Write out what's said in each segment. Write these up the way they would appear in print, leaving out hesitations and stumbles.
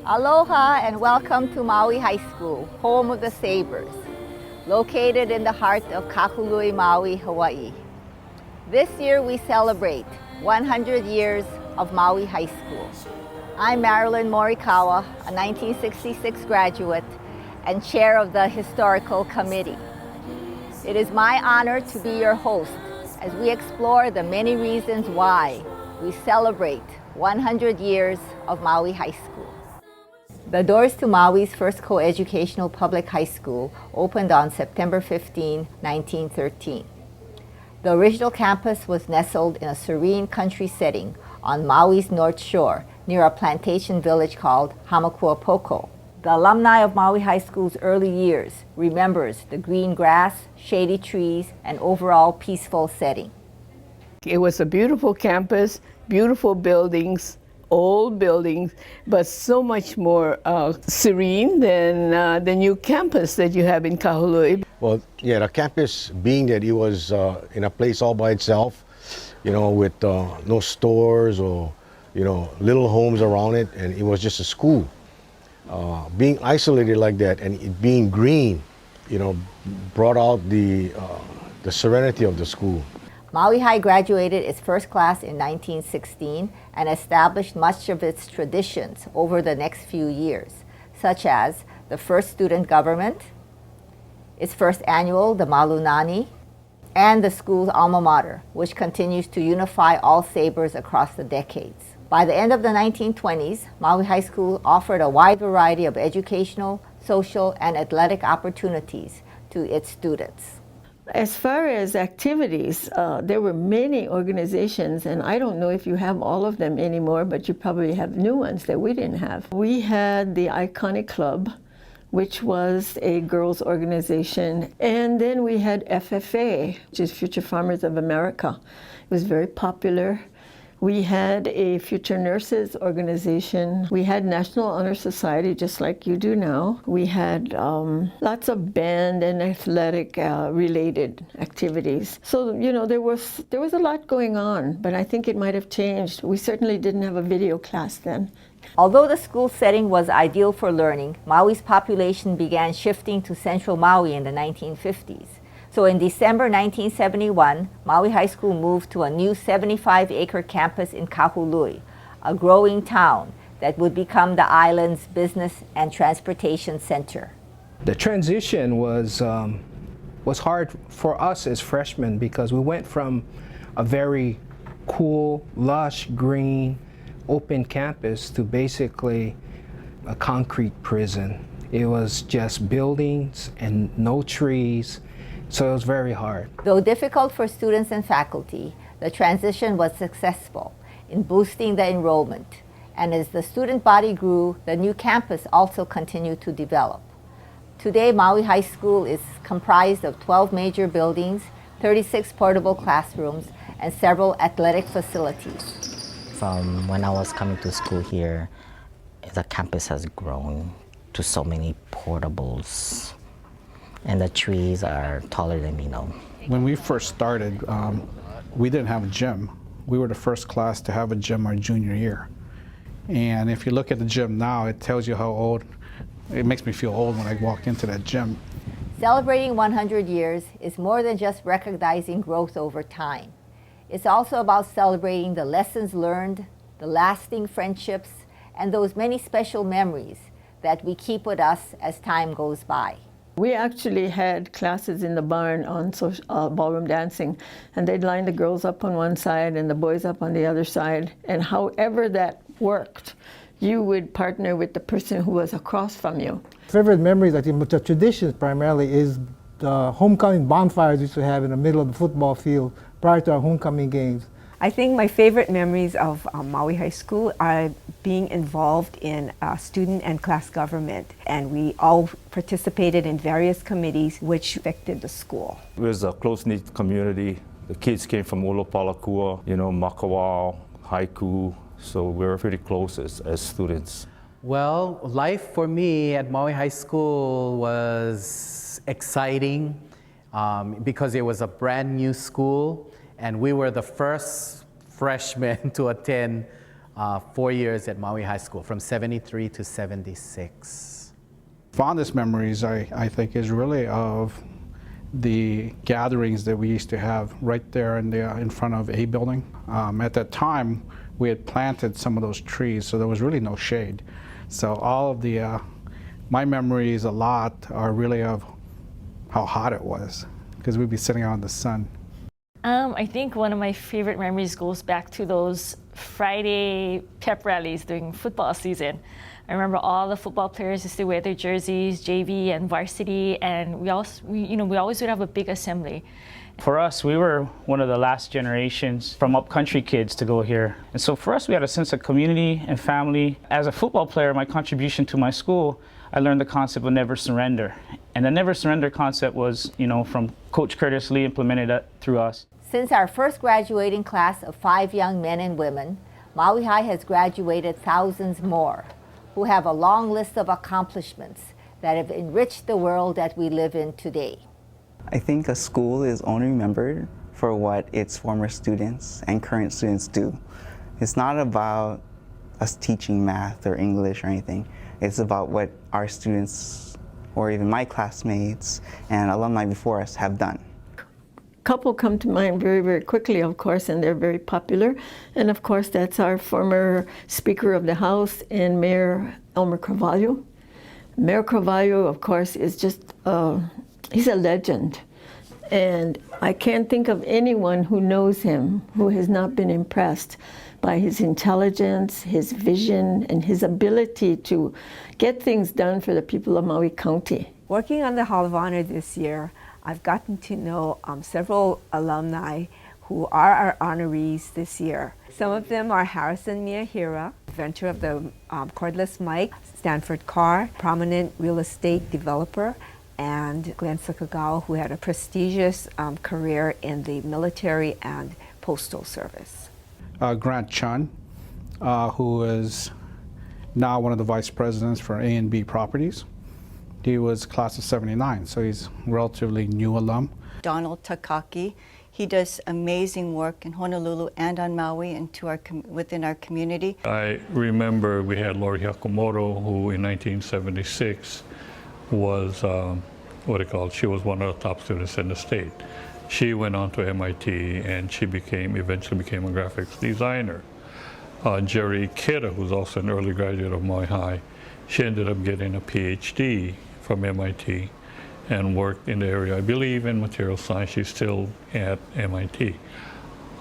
Aloha and welcome to Maui High School, home of the Sabres, located in the heart of Kahului, Maui, Hawaii. This year we celebrate 100 years of Maui High School. I'm Marilyn Morikawa, a 1966 graduate and chair of the Historical Committee. It is my honor to be your host as we explore the many reasons why we celebrate 100 years of Maui High School. The doors to Maui's first coeducational public high school opened on September 15, 1913. The original campus was nestled in a serene country setting on Maui's North Shore near a plantation village called Hamakuapoko. The alumni of Maui High School's early years remembers the green grass, shady trees, and overall peaceful setting. It was a beautiful campus, beautiful buildings, old buildings, but so much more serene than the new campus that you have in Kahului. Well, yeah, the campus, being that it was in a place all by itself, you know, with no stores or, you know, little homes around it, and it was just a school. Being isolated like that and it being green, you know, brought out the serenity of the school. Maui High graduated its first class in 1916 and established much of its traditions over the next few years, such as the first student government, its first annual, the Malunani, and the school's alma mater, which continues to unify all Sabres across the decades. By the end of the 1920s, Maui High School offered a wide variety of educational, social, and athletic opportunities to its students. As far as activities, there were many organizations, and I don't know if you have all of them anymore, but you probably have new ones that we didn't have. We had the Iconic Club, which was a girls' organization, and then we had FFA, which is Future Farmers of America. It was very popular. We had a Future Nurses organization. We had National Honor Society, just like you do now. We had lots of band and athletic related activities. So, you know, there was a lot going on, but I think it might have changed. We certainly didn't have a video class then. Although the school setting was ideal for learning, Maui's population began shifting to central Maui in the 1950s. So in December 1971, Maui High School moved to a new 75-acre campus in Kahului, a growing town that would become the island's business and transportation center. The transition was hard for us as freshmen because we went from a very cool, lush, green, open campus to basically a concrete prison. It was just buildings and no trees. So it was very hard. Though difficult for students and faculty, the transition was successful in boosting the enrollment. And as the student body grew, the new campus also continued to develop. Today, Maui High School is comprised of 12 major buildings, 36 portable classrooms, and several athletic facilities. From when I was coming to school here, the campus has grown to so many portables. And the trees are taller than me now. When we first started, we didn't have a gym. We were the first class to have a gym our junior year. And if you look at the gym now, it tells you how old. It makes me feel old when I walk into that gym. Celebrating 100 years is more than just recognizing growth over time. It's also about celebrating the lessons learned, the lasting friendships, and those many special memories that we keep with us as time goes by. We actually had classes in the barn on ballroom dancing, and they'd line the girls up on one side and the boys up on the other side. And however that worked, you would partner with the person who was across from you. Favorite memories, I think, the traditions primarily is the homecoming bonfires we used to have in the middle of the football field prior to our homecoming games. I think my favorite memories of Maui High School are being involved in student and class government, and we all participated in various committees which affected the school. It was a close-knit community. The kids came from Olopalakua, you know, Makawa, Haiku, so we were pretty close as students. Well, life for me at Maui High School was exciting because it was a brand new school, and we were the first freshmen to attend 4 years at Maui High School, from 73 to 76. Fondest memories, I think, is really of the gatherings that we used to have right there in front of A building. At that time, we had planted some of those trees, so there was really no shade. So all of the, my memories a lot are really of how hot it was, because we'd be sitting out in the sun. I think one of my favorite memories goes back to those Friday pep rallies during football season. I remember all the football players used to wear their jerseys, JV and varsity, and we always would have a big assembly. For us, we were one of the last generations from upcountry kids to go here. And so for us, we had a sense of community and family. As a football player, my contribution to my school, I learned the concept of never surrender. And the never surrender concept was, from Coach Curtis Lee implemented through us. Since our first graduating class of 5 young men and women, Maui High has graduated thousands more who have a long list of accomplishments that have enriched the world that we live in today. I think a school is only remembered for what its former students and current students do. It's not about us teaching math or English or anything. It's about what our students, or even my classmates and alumni before us, have done. Couple come to mind very, very quickly, of course, and they're very popular. And of course, that's our former Speaker of the House and Mayor Elmer Carvalho. Mayor Carvalho, of course, is just, he's a legend. And I can't think of anyone who knows him who has not been impressed by his intelligence, his vision, and his ability to get things done for the people of Maui County. Working on the Hall of Honor this year, I've gotten to know several alumni who are our honorees this year. Some of them are Harrison Miyahira, inventor of the cordless mic, Stanford Carr, prominent real estate developer, and Glenn Sakagawa, who had a prestigious career in the military and postal service. Grant Chun, who is now one of the vice presidents for A&B Properties. He was class of 79, so he's relatively new alum. Donald Takaki, he does amazing work in Honolulu and on Maui and within our community. I remember we had Lori Hakamoto, who in 1976 was, she was one of the top students in the state. She went on to MIT and she eventually became a graphics designer. Jerry Ikeda, who's also an early graduate of Maui High, she ended up getting a PhD from MIT and worked in the area, I believe, in material science. She's still at MIT.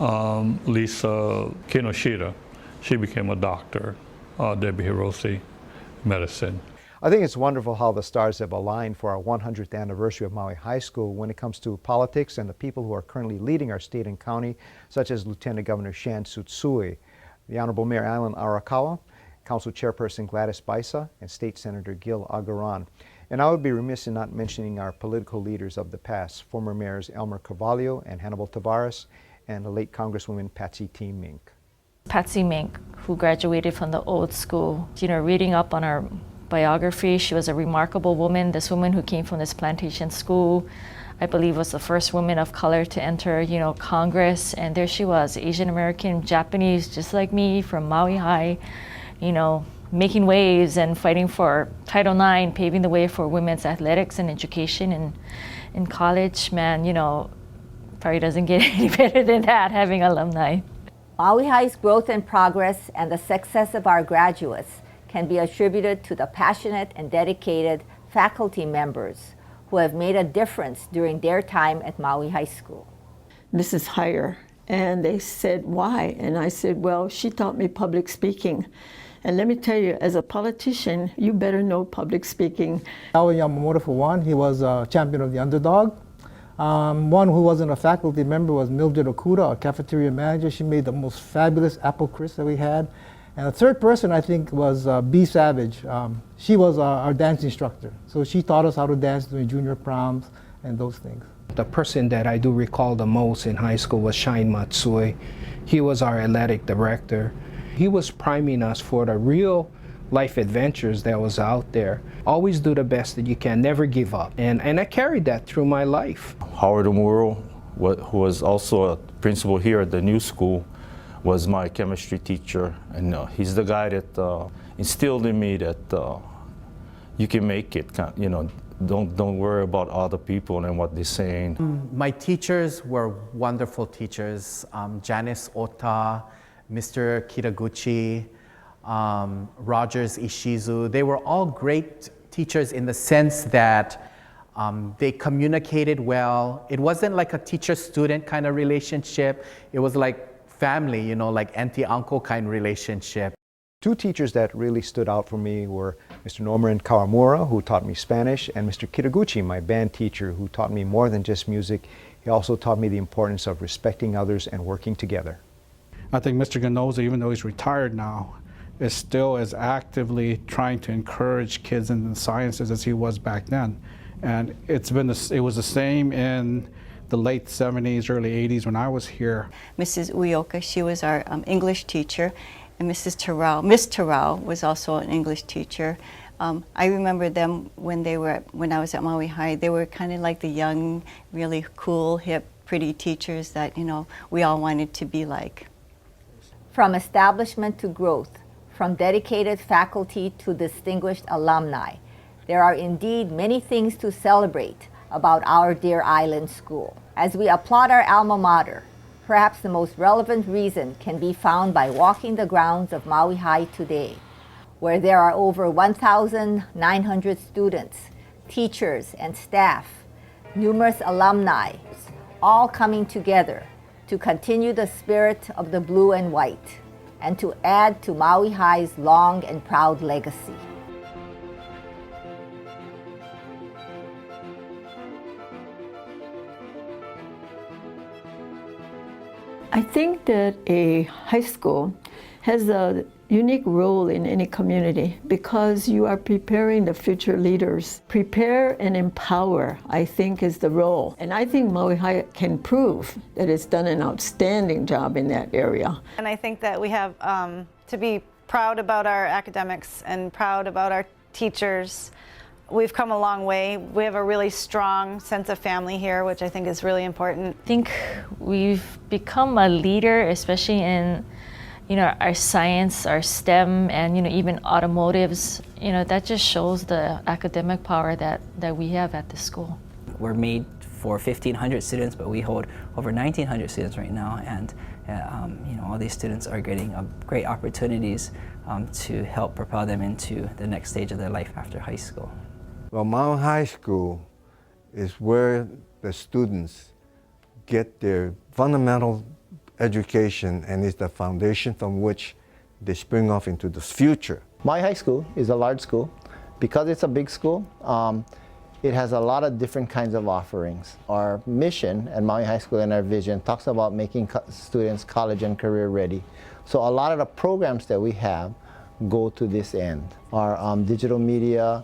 Lisa Kinoshita, she became a doctor. Debbie Hiroshi, medicine. I think it's wonderful how the stars have aligned for our 100th anniversary of Maui High School when it comes to politics and the people who are currently leading our state and county, such as Lieutenant Governor Shan Tsutsui, the Honorable Mayor Alan Arakawa, Council Chairperson Gladys Baisa, and State Senator Gil Agaran. And I would be remiss in not mentioning our political leaders of the past, former mayors Elmer Carvalho and Hannibal Tavares, and the late Congresswoman Patsy T. Mink. Patsy Mink, who graduated from the old school, reading up on her biography, she was a remarkable woman. This woman who came from this plantation school, I believe was the first woman of color to enter, Congress. And there she was, Asian American, Japanese, just like me, from Maui High, making waves and fighting for Title IX, paving the way for women's athletics and education in college. Man, probably doesn't get any better than that, having alumni. Maui High's growth and progress and the success of our graduates can be attributed to the passionate and dedicated faculty members who have made a difference during their time at Maui High School. Mrs. Heyer, and they said, why? And I said, well, she taught me public speaking. And let me tell you, as a politician, you better know public speaking. Aoi Yamamoto, for one, he was a champion of the underdog. One who wasn't a faculty member was Mildred Okuda, a cafeteria manager. She made the most fabulous apple crisp that we had. And the third person, I think, was B. Savage. She was our dance instructor. So she taught us how to dance during junior proms and those things. The person that I do recall the most in high school was Shine Matsui. He was our athletic director. He was priming us for the real life adventures that was out there. Always do the best that you can, never give up. And I carried that through my life. Howard Omuro, who was also a principal here at the new school, was my chemistry teacher, and he's the guy that instilled in me that you can make it. You know, don't worry about other people and what they're saying. My teachers were wonderful teachers. Janice Ota, Mr. Kitaguchi, Rogers Ishizu. They were all great teachers in the sense that they communicated well. It wasn't like a teacher-student kind of relationship. It was like family, you know, like auntie-uncle kind of relationship. Two teachers that really stood out for me were Mr. Norman Kawamura, who taught me Spanish, and Mr. Kitaguchi, my band teacher, who taught me more than just music. He also taught me the importance of respecting others and working together. I think Mr. Ganoza, even though he's retired now, is still as actively trying to encourage kids in the sciences as he was back then. And it was the same in the late 70s, early 80s when I was here. Mrs. Uyoka, she was our English teacher, and Miss Terrell was also an English teacher. I remember them when I was at Maui High. They were kind of like the young, really cool, hip, pretty teachers that, you know, we all wanted to be like. From establishment to growth, from dedicated faculty to distinguished alumni, there are indeed many things to celebrate about our dear island school. As we applaud our alma mater, perhaps the most relevant reason can be found by walking the grounds of Maui High today, where there are over 1,900 students, teachers, and staff, numerous alumni, all coming together to continue the spirit of the blue and white and to add to Maui High's long and proud legacy. I think that a high school has a unique role in any community because you are preparing the future leaders. Prepare and empower, I think, is the role. And I think Maui High can prove that it's done an outstanding job in that area. And I think that we have to be proud about our academics and proud about our teachers. We've come a long way. We have a really strong sense of family here, which I think is really important. I think we've become a leader, especially in, you know, our science, our STEM, and, you know, even automotives. You know, that just shows the academic power that we have at the school. We're made for 1,500 students, but we hold over 1,900 students right now, and you know, all these students are getting great opportunities to help propel them into the next stage of their life after high school. Well, Maui High School is where the students get their fundamental education, and is the foundation from which they spring off into the future. Maui High School is a large school. Because it's a big school, it has a lot of different kinds of offerings. Our mission at Maui High School and our vision talks about making students college and career ready. So a lot of the programs that we have go to this end. Our digital media,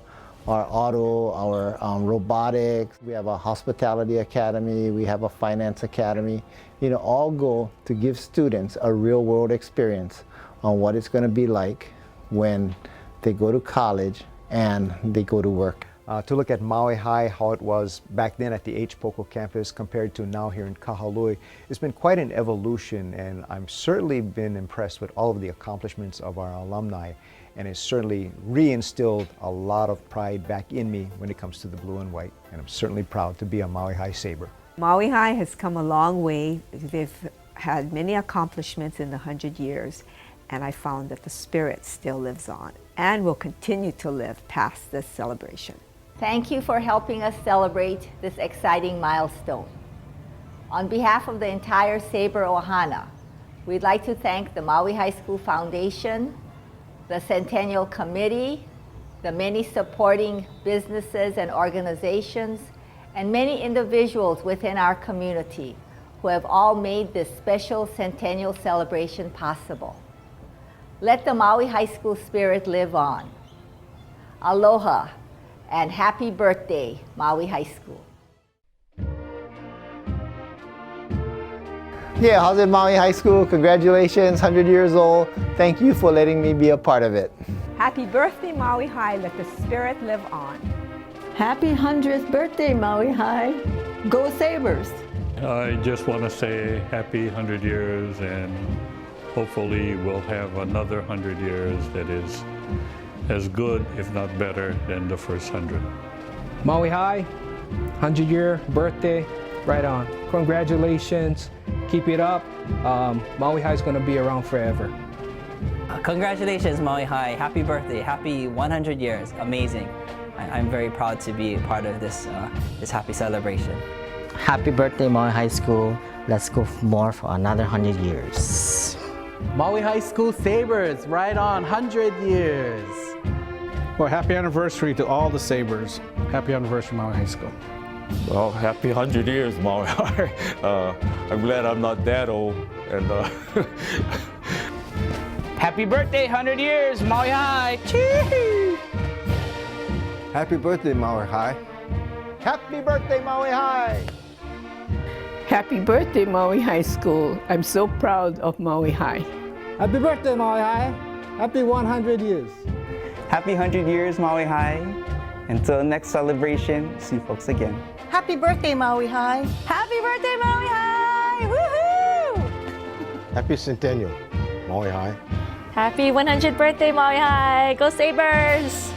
our auto, our robotics, we have a hospitality academy, we have a finance academy, you know, all go to give students a real world experience on what it's going to be like when they go to college and they go to work. To look at Maui High, how it was back then at the Hamakuapoko campus compared to now here in Kahului, it's been quite an evolution, and I've certainly been impressed with all of the accomplishments of our alumni, and it's certainly reinstilled a lot of pride back in me when it comes to the blue and white, and I'm certainly proud to be a Maui High Sabre. Maui High has come a long way. They've had many accomplishments in the 100 years, and I found that the spirit still lives on and will continue to live past this celebration. Thank you for helping us celebrate this exciting milestone. On behalf of the entire Sabre Ohana, we'd like to thank the Maui High School Foundation, the Centennial Committee, the many supporting businesses and organizations, and many individuals within our community who have all made this special Centennial celebration possible. Let the Maui High School spirit live on. Aloha and happy birthday, Maui High School. Yeah, how's it, Maui High School? Congratulations, 100 years old. Thank you for letting me be a part of it. Happy birthday, Maui High. Let the spirit live on. Happy 100th birthday, Maui High. Go Sabres. I just want to say happy 100 years and hopefully we'll have another 100 years that is as good, if not better, than the first 100. Maui High, 100-year birthday, right on. Congratulations, keep it up. Maui High is going to be around forever. Congratulations, Maui High. Happy birthday. Happy 100 years. Amazing. I'm very proud to be a part of this, this happy celebration. Happy birthday, Maui High School. Let's go more for another 100 years. Maui High School Sabres, right on, 100 years. Well, happy anniversary to all the Sabres. Happy anniversary, Maui High School. Well, happy 100 years, Maui High. I'm glad I'm not that old. And Happy birthday, 100 years, Maui High. Chee! Happy birthday, Maui High. Happy birthday, Maui High! Happy birthday, Maui High School. I'm so proud of Maui High. Happy birthday, Maui High! Happy 100 years! Happy 100 years, Maui High. Until next celebration, see you folks again. Happy birthday, Maui High! Happy birthday, Maui High! Woohoo! Happy Centennial, Maui High. Happy 100th birthday, Maui High. Go Sabres!